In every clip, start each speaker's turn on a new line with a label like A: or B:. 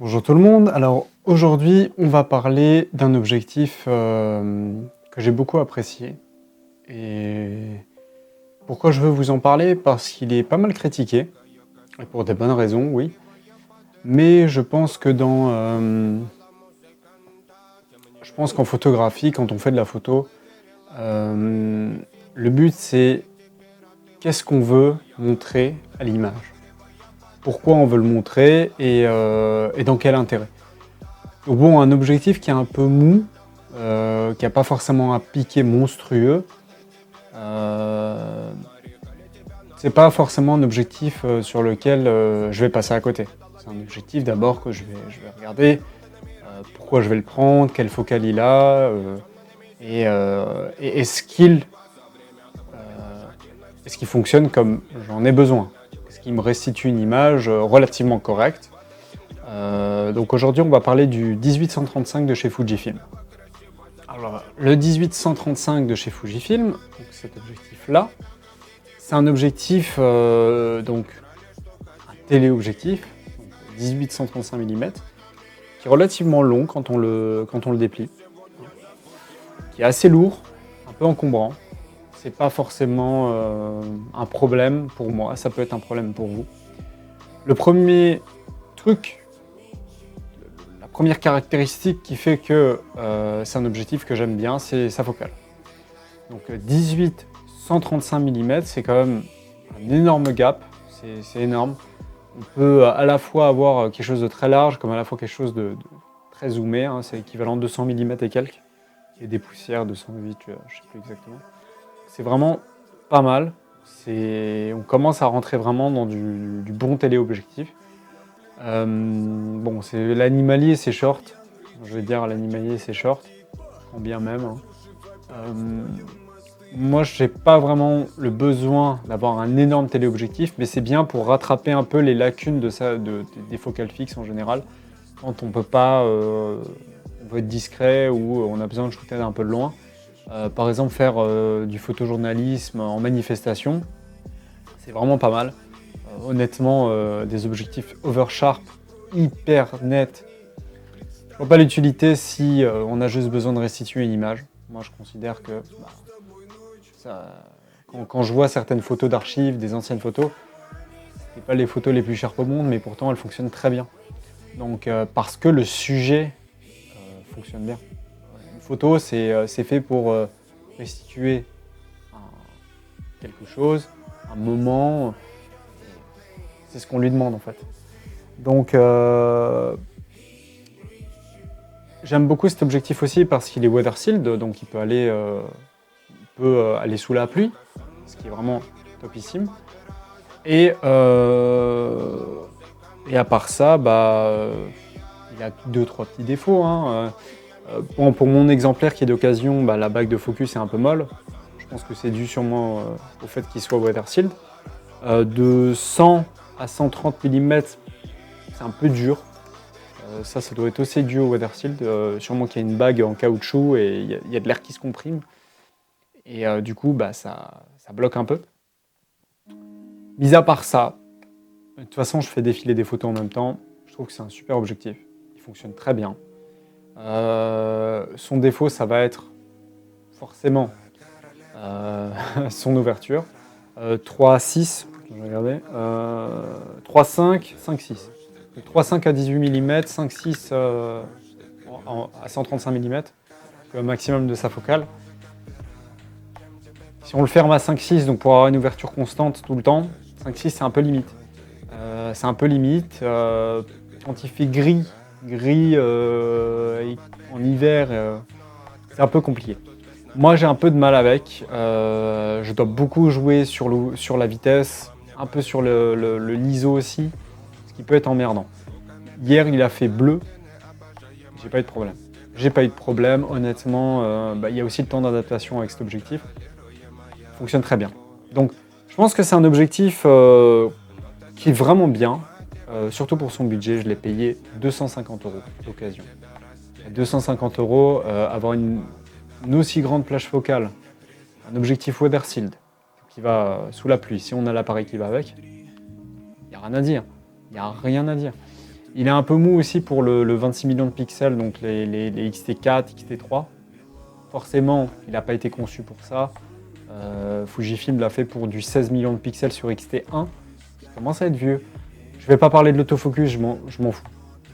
A: Bonjour tout le monde. Alors aujourd'hui, on va parler d'un objectif que j'ai beaucoup apprécié. Et pourquoi je veux vous en parler? Parce qu'il est pas mal critiqué, et pour des bonnes raisons, oui. Mais je pense qu'en photographie, quand on fait de la photo, euh, le but c'est qu'est-ce qu'on veut montrer à l'image, pourquoi on veut le montrer et dans quel intérêt. Donc bon, un objectif qui est un peu mou, qui n'a pas forcément un piqué monstrueux, euh, c'est pas forcément un objectif sur lequel je vais passer à côté. C'est un objectif d'abord que je vais regarder pourquoi je vais le prendre, quelle focale il a, et est-ce qu'il fonctionne comme j'en ai besoin. Est-ce qu'il me restitue une image relativement correcte. Donc aujourd'hui, on va parler du 18-135 de chez Fujifilm. Alors, le 18-135 de chez Fujifilm, donc cet objectif-là, c'est un objectif, donc un téléobjectif, 18-135 mm, qui est relativement long quand on le déplie, qui est assez lourd, un peu encombrant. C'est pas forcément un problème pour moi, ça peut être un problème pour vous. Le premier truc, la première caractéristique qui fait que c'est un objectif que j'aime bien, c'est sa focale. Donc 18-135 mm, c'est quand même un énorme gap, c'est énorme. On peut à la fois avoir quelque chose de très large, comme à la fois quelque chose de très zoomé, hein, c'est équivalent de 200 mm et quelques, et des poussières de 108, je ne sais plus exactement. C'est vraiment pas mal, on commence à rentrer vraiment dans du bon téléobjectif. Bon, l'animalier c'est short, je vais dire l'animalier c'est short, quand bien même. Hein. Moi, je n'ai pas vraiment le besoin d'avoir un énorme téléobjectif, mais c'est bien pour rattraper un peu les lacunes des focales fixes en général, quand on peut pas, on veut être discret ou on a besoin de shooter un peu de loin. Par exemple, faire du photojournalisme en manifestation, c'est vraiment pas mal. Honnêtement, des objectifs oversharp, hyper nets, je vois pas l'utilité si on a juste besoin de restituer une image. Moi, je considère que quand je vois certaines photos d'archives, des anciennes photos, c'est pas les photos les plus chères au monde, mais pourtant elles fonctionnent très bien. Donc parce que le sujet fonctionne bien. Une photo, c'est fait pour restituer quelque chose, un moment. C'est ce qu'on lui demande en fait. Donc j'aime beaucoup cet objectif aussi parce qu'il est weather sealed, donc il peut aller sous la pluie, ce qui est vraiment topissime. Et à part ça, il a 2-3 petits défauts. Hein. Bon, pour mon exemplaire qui est d'occasion, la bague de focus est un peu molle. Je pense que c'est dû sûrement au fait qu'il soit weather sealed. De 100 à 130 mm, c'est un peu dur. Ça doit être aussi dû au weather sealed. Sûrement qu'il y a une bague en caoutchouc et il y a de l'air qui se comprime. Et du coup, ça bloque un peu. Mis à part ça, de toute façon, je fais défiler des photos en même temps. Je trouve que c'est un super objectif. Il fonctionne très bien. Son défaut, ça va être forcément son ouverture. 3,6, je vais regarder. 3,5, 5,6. 3,5 à 18 mm, 5,6 à 135 mm, le maximum de sa focale. Si on le ferme à 5,6, donc pour avoir une ouverture constante tout le temps, 5,6 c'est un peu limite. Quand il fait gris en hiver, c'est un peu compliqué. Moi j'ai un peu de mal avec, je dois beaucoup jouer sur la vitesse, un peu sur l'ISO aussi, ce qui peut être emmerdant. Hier il a fait bleu, j'ai pas eu de problème. Honnêtement, il y a aussi le temps d'adaptation avec cet objectif. Il fonctionne très bien. Donc je pense que c'est un objectif qui est vraiment bien, surtout pour son budget. Je l'ai payé 250 € d'occasion. 250 €, avoir une aussi grande plage focale, un objectif weather sealed qui va sous la pluie, si on a l'appareil qui va avec, il n'y a rien à dire. Il est un peu mou aussi pour le 26 millions de pixels, donc les XT4, XT3. Forcément, il n'a pas été conçu pour ça. Fujifilm l'a fait pour du 16 millions de pixels sur XT1. Ça commence à être vieux. Je vais pas parler de l'autofocus, je m'en fous.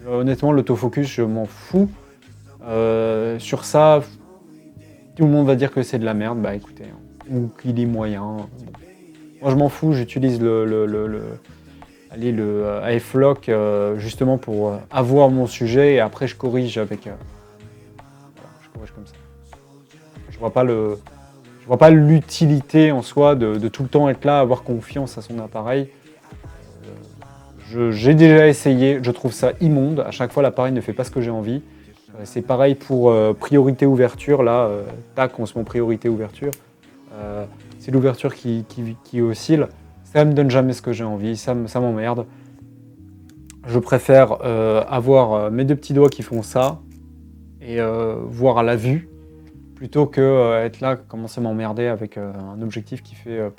A: Honnêtement, l'autofocus, je m'en fous. Sur ça, tout le monde va dire que c'est de la merde. Bah écoutez, ou qu'il est moyen. Bon. Moi, je m'en fous. J'utilise le AF-Lock justement pour avoir mon sujet et après je corrige avec. Voilà, je corrige comme ça. Je vois pas l'utilité en soi de tout le temps être là, avoir confiance à son appareil. J'ai déjà essayé, je trouve ça immonde. À chaque fois, l'appareil ne fait pas ce que j'ai envie. C'est pareil pour priorité ouverture. Là, tac, on se met en priorité ouverture. C'est l'ouverture qui oscille. Ça me donne jamais ce que j'ai envie, ça m'emmerde. Je préfère avoir mes deux petits doigts qui font ça et voir à la vue plutôt que être là, commencer à m'emmerder avec un objectif qui fait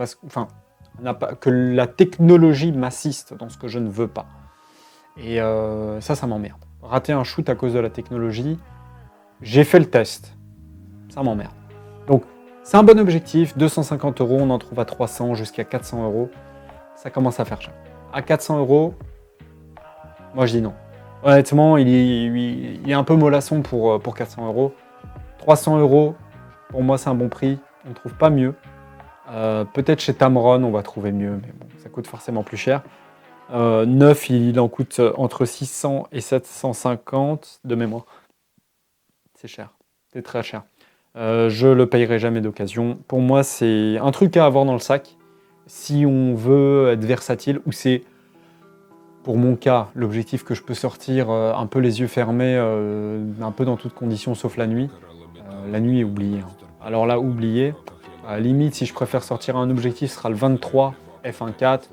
A: que la technologie m'assiste dans ce que je ne veux pas. Et ça m'emmerde. Rater un shoot à cause de la technologie, j'ai fait le test. Ça m'emmerde. Donc, c'est un bon objectif, 250 €, on en trouve à 300 jusqu'à 400 €. Ça commence à faire cher. À 400 €, moi je dis non. Honnêtement, il est un peu mollasson pour 400 €. 300 €, pour moi c'est un bon prix. On ne trouve pas mieux. Peut-être chez Tamron, on va trouver mieux, mais bon, ça coûte forcément plus cher. Neuf, il en coûte entre 600 et 750 de mémoire. C'est cher, c'est très cher. Je le payerai jamais d'occasion. Pour moi, c'est un truc à avoir dans le sac si on veut être versatile, ou c'est, pour mon cas, l'objectif que je peux sortir un peu les yeux fermés, un peu dans toutes conditions sauf la nuit. La nuit, oubliez. Alors là, oubliez. À la limite, si je préfère sortir un objectif, ce sera le 23 f1.4,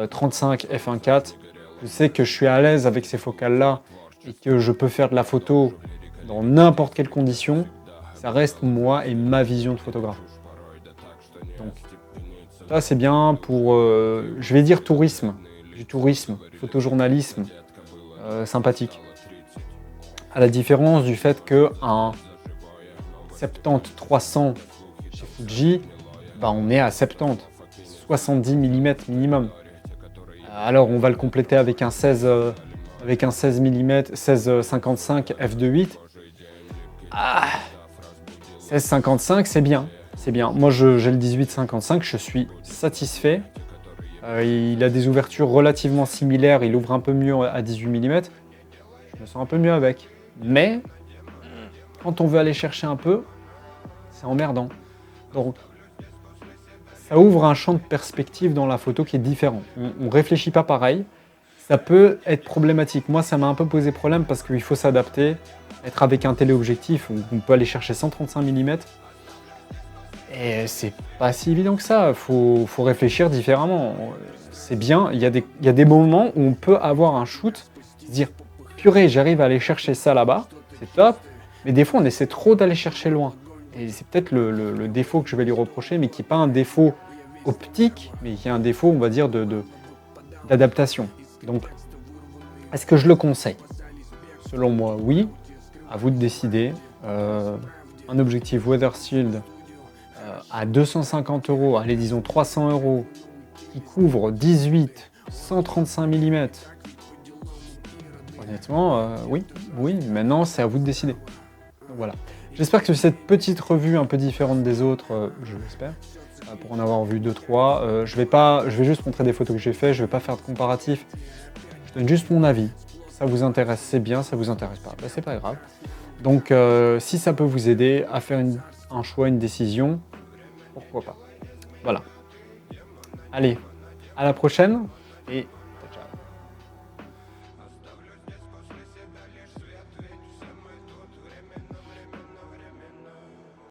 A: 35 f1.4. Je sais que je suis à l'aise avec ces focales-là et que je peux faire de la photo dans n'importe quelle condition. Ça reste moi et ma vision de photographe. Donc, ça c'est bien pour, je vais dire tourisme, du tourisme, photojournalisme, sympathique. À la différence du fait qu'un 70-300 chez Fuji, bah on est à 70, 70 mm minimum. Alors on va le compléter avec un 16 mm, 16-55 f2.8. Ah, 16-55 c'est bien. C'est bien. Moi, j'ai le 18-55, je suis satisfait. Il a des ouvertures relativement similaires, il ouvre un peu mieux à 18 mm. Je me sens un peu mieux avec. Mais, quand on veut aller chercher un peu, c'est emmerdant. Donc, ça ouvre un champ de perspective dans la photo qui est différent. On ne réfléchit pas pareil. Ça peut être problématique. Moi, ça m'a un peu posé problème parce qu'il faut s'adapter. Être avec un téléobjectif, on peut aller chercher 135 mm. Et c'est pas si évident que ça, faut réfléchir différemment. C'est bien, il y a des moments où on peut avoir un shoot, se dire purée, j'arrive à aller chercher ça là-bas, c'est top, mais des fois on essaie trop d'aller chercher loin. Et c'est peut-être le défaut que je vais lui reprocher, mais qui n'est pas un défaut optique, mais qui est un défaut, on va dire, d'adaptation. Donc, est-ce que je le conseille? Selon moi, oui. À vous de décider. Un objectif Weather Shield à 250 €, allez disons 300 €, qui couvre 18, 135 mm. Honnêtement, oui, maintenant c'est à vous de décider. Donc, voilà. J'espère que cette petite revue un peu différente des autres, je l'espère, pour en avoir vu 2-3, je vais juste montrer des photos que j'ai fait, je vais pas faire de comparatif, je donne juste mon avis. Ça vous intéresse, c'est bien, ça vous intéresse pas, c'est pas grave. Donc si ça peut vous aider à faire un choix, une décision, pourquoi pas. Voilà. Allez, à la prochaine et